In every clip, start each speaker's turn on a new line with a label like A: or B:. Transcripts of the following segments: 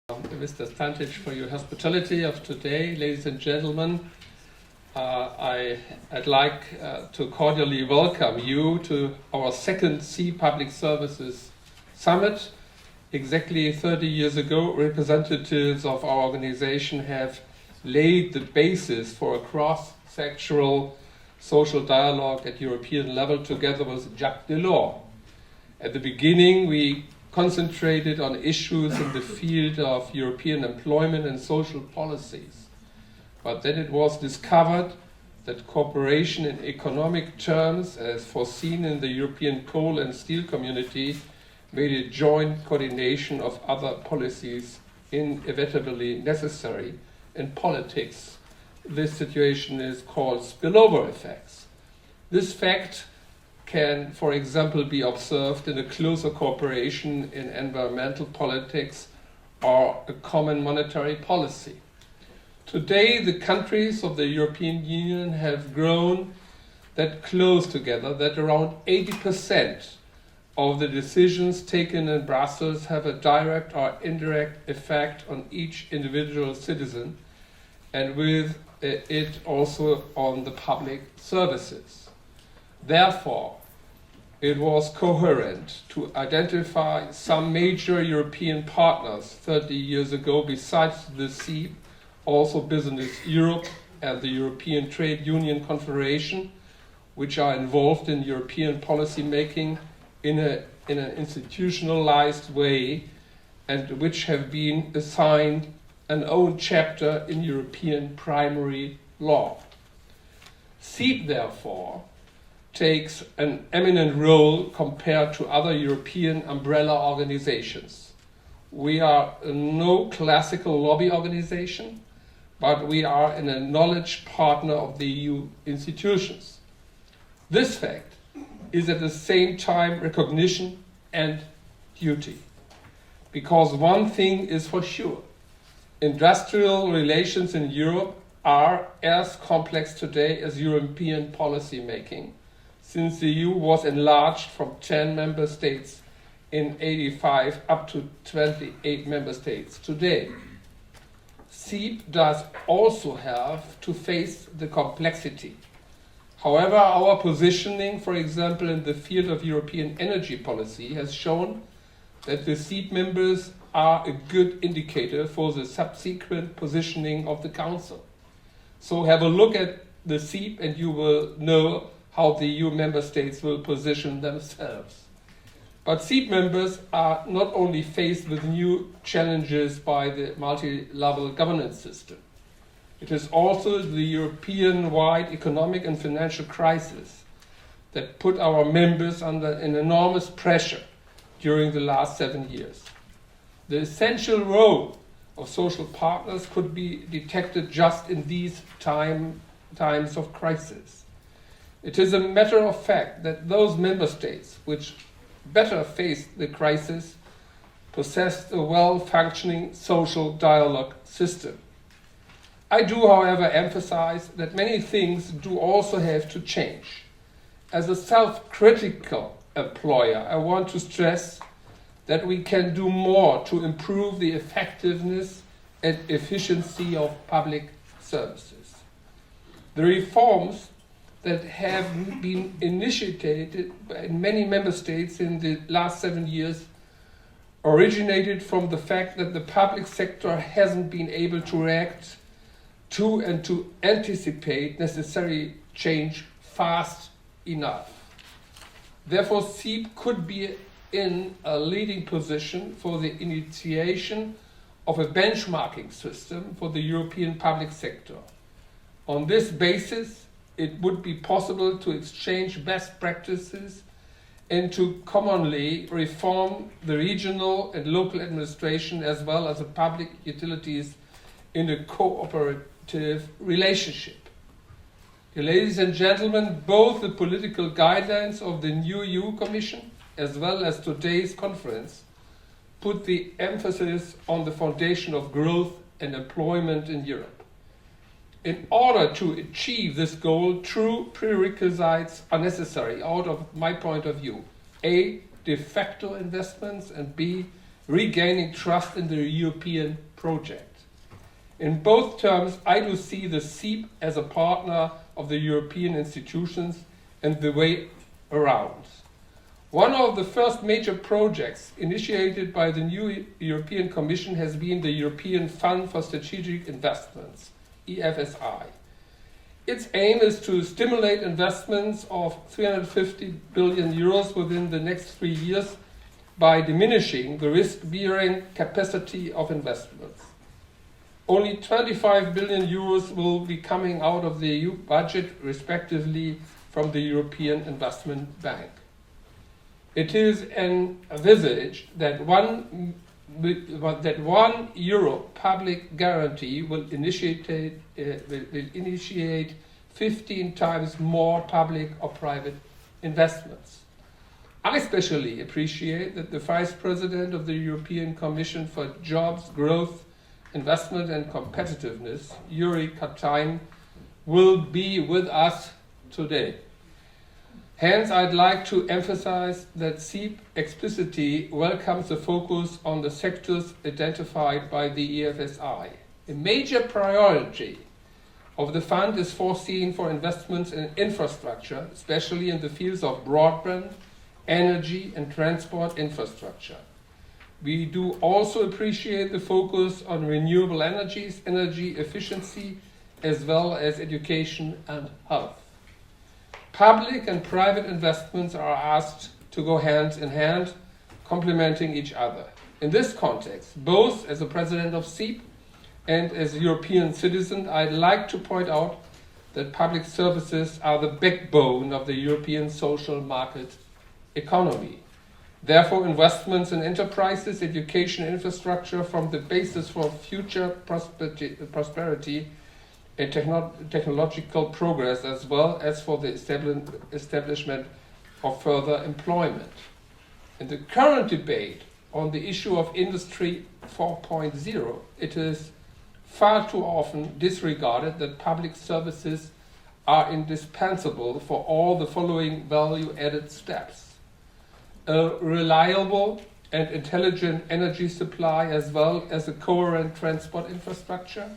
A: Mr. Stantic, for your hospitality of today. Ladies and gentlemen, I'd like to cordially welcome you to our second CEEP Public Services Summit. Exactly 30 years ago, representatives of our organization have laid the basis for a cross-sectoral social dialogue at European level together with Jacques Delors. At the beginning, we concentrated on issues in the field of European employment and social policies. But then it was discovered that cooperation in economic terms, as foreseen in the European coal and steel community, made a joint coordination of other policies inevitably necessary. In politics, this situation is called spillover effects. This fact can, for example, be observed in a closer cooperation in environmental politics or a common monetary policy. Today, the countries of the European Union have grown that close together that around 80% of the decisions taken in Brussels have a direct or indirect effect on each individual citizen, and with it also on the public services. Therefore, it was coherent to identify some major European partners 30 years ago, besides the CEEP, also Business Europe and the European Trade Union Confederation, which are involved in European policy making in an institutionalized way and which have been assigned an own chapter in European primary law. CEEP, therefore, takes an eminent role compared to other European umbrella organizations. We are no classical lobby organization, but we are a knowledge partner of the EU institutions. This fact is at the same time recognition and duty. Because one thing is for sure, industrial relations in Europe are as complex today as European policy making, since the EU was enlarged from 10 member states in 1985 up to 28 member states today. CEEP does also have to face the complexity. However, our positioning, for example, in the field of European energy policy, has shown that the CEEP members are a good indicator for the subsequent positioning of the Council. So have a look at the CEEP and you will know how the EU member states will position themselves. But CEEP members are not only faced with new challenges by the multi-level governance system. It is also the European-wide economic and financial crisis that put our members under an enormous pressure during the last 7 years. The essential role of social partners could be detected just in these times of crisis. It is a matter of fact that those member states which better faced the crisis possessed a well-functioning social dialogue system. I do, however, emphasize that many things do also have to change. As a self-critical employer, I want to stress that we can do more to improve the effectiveness and efficiency of public services. The reforms that have been initiated in many member states in the last 7 years originated from the fact that the public sector hasn't been able to react to and to anticipate necessary change fast enough. Therefore, CEEP could be in a leading position for the initiation of a benchmarking system for the European public sector. On this basis, it would be possible to exchange best practices and to commonly reform the regional and local administration as well as the public utilities in a cooperative relationship. Ladies and gentlemen, both the political guidelines of the new EU Commission as well as today's conference put the emphasis on the foundation of growth and employment in Europe. In order to achieve this goal, true prerequisites are necessary out of my point of view. A, de facto investments, and B, regaining trust in the European project. In both terms, I do see the CEEP as a partner of the European institutions and the way around. One of the first major projects initiated by the new European Commission has been the European Fund for Strategic Investments, EFSI. Its aim is to stimulate investments of 350 billion euros within the next 3 years by diminishing the risk-bearing capacity of investments. Only 25 billion euros will be coming out of the EU budget, respectively, from the European Investment Bank. It is envisaged that €1 public guarantee will initiate 15 times more public or private investments. I especially appreciate that the Vice President of the European Commission for Jobs, Growth, Investment and Competitiveness, Juri Katainen, will be with us today. Hence, I'd like to emphasize that CEEP explicitly welcomes the focus on the sectors identified by the EFSI. A major priority of the fund is foreseen for investments in infrastructure, especially in the fields of broadband, energy and transport infrastructure. We do also appreciate the focus on renewable energies, energy efficiency, as well as education and health. Public and private investments are asked to go hand in hand, complementing each other. In this context, both as a president of CEEP and as a European citizen, I'd like to point out that public services are the backbone of the European social market economy. Therefore, investments in enterprises, education, infrastructure form the basis for future prosperity and technological progress, as well as for the establishment of further employment. In the current debate on the issue of Industry 4.0, it is far too often disregarded that public services are indispensable for all the following value-added steps: a reliable and intelligent energy supply, as well as a coherent transport infrastructure,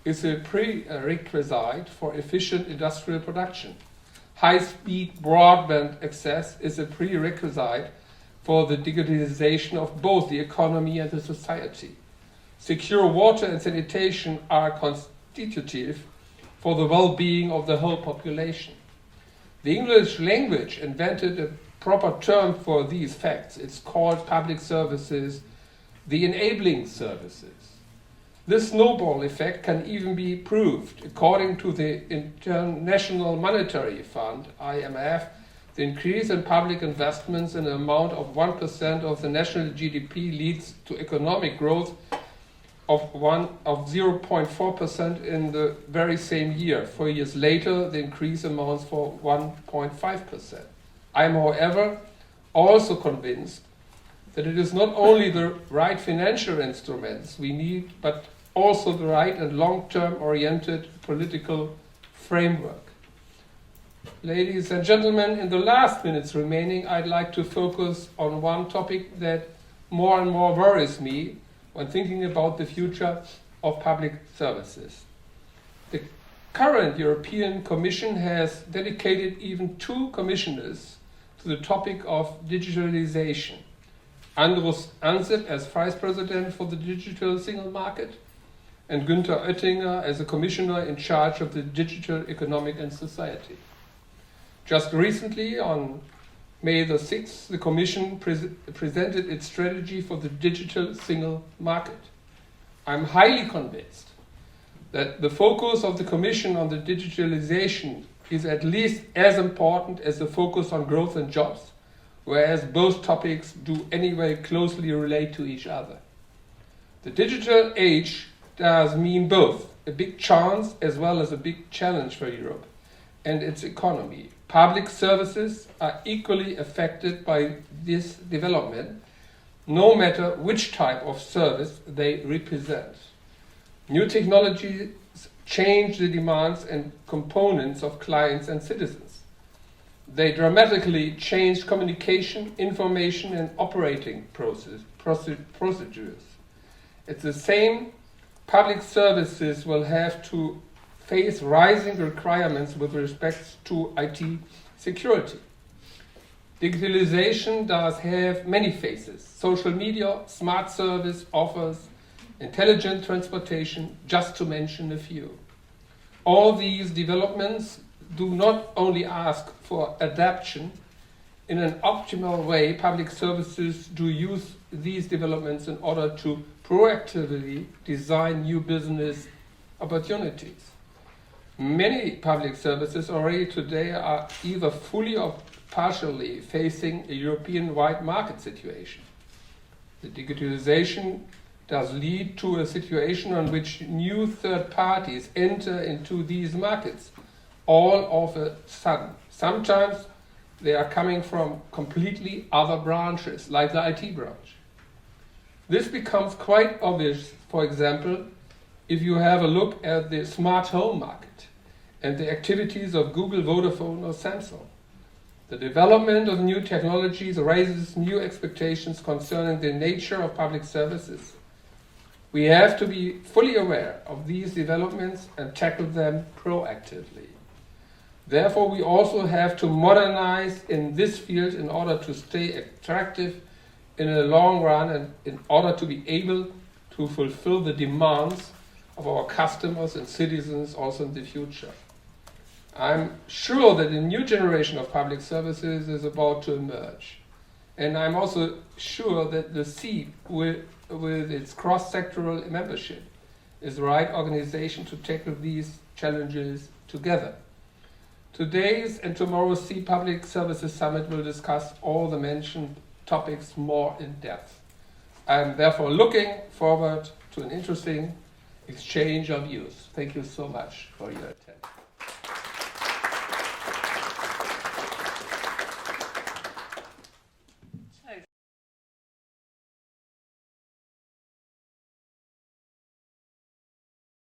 A: is a prerequisite for efficient industrial production. High-speed broadband access is a prerequisite for the digitalization of both the economy and the society. Secure water and sanitation are constitutive for the well-being of the whole population. The English language invented a proper term for these facts. It's called public services, the enabling services. This snowball effect can even be proved. According to the International Monetary Fund, IMF, the increase in public investments in the amount of 1% of the national GDP leads to economic growth of 0.4% in the very same year. 4 years later, the increase amounts for 1.5%. I am, however, also convinced that it is not only the right financial instruments we need, but also the right and long-term oriented political framework. Ladies and gentlemen, in the last minutes remaining, I'd like to focus on one topic that more and more worries me when thinking about the future of public services. The current European Commission has dedicated even 2 commissioners to the topic of digitalization. Andrus Ansip as Vice President for the Digital Single Market, and Günther Oettinger as a Commissioner in charge of the digital economic and society. Just recently, on May the 6th, the Commission presented its strategy for the digital single market. I'm highly convinced that the focus of the Commission on the digitalization is at least as important as the focus on growth and jobs, whereas both topics do anyway closely relate to each other. The digital age does mean both a big chance as well as a big challenge for Europe and its economy. Public services are equally affected by this development, no matter which type of service they represent. New technologies change the demands and components of clients and citizens. They dramatically changed communication, information, and operating procedures. At the same, public services will have to face rising requirements with respect to IT security. Digitalization does have many faces: social media, smart service offers, intelligent transportation, just to mention a few. All these developments do not only ask for adaptation. In an optimal way, public services do use these developments in order to proactively design new business opportunities. Many public services already today are either fully or partially facing a European-wide market situation. The digitalization does lead to a situation in which new third parties enter into these markets all of a sudden. Sometimes they are coming from completely other branches, like the IT branch. This becomes quite obvious, for example, if you have a look at the smart home market and the activities of Google, Vodafone, or Samsung. The development of new technologies raises new expectations concerning the nature of public services. We have to be fully aware of these developments and tackle them proactively. Therefore, we also have to modernize in this field in order to stay attractive in the long run and in order to be able to fulfill the demands of our customers and citizens also in the future. I'm sure that a new generation of public services is about to emerge. And I'm also sure that the CEEP, with its cross-sectoral membership, is the right organization to tackle these challenges together. Today's and tomorrow's CEEP Public Services Summit will discuss all the mentioned topics more in depth. I'm therefore looking forward to an interesting exchange of views. Thank you so much for your attention.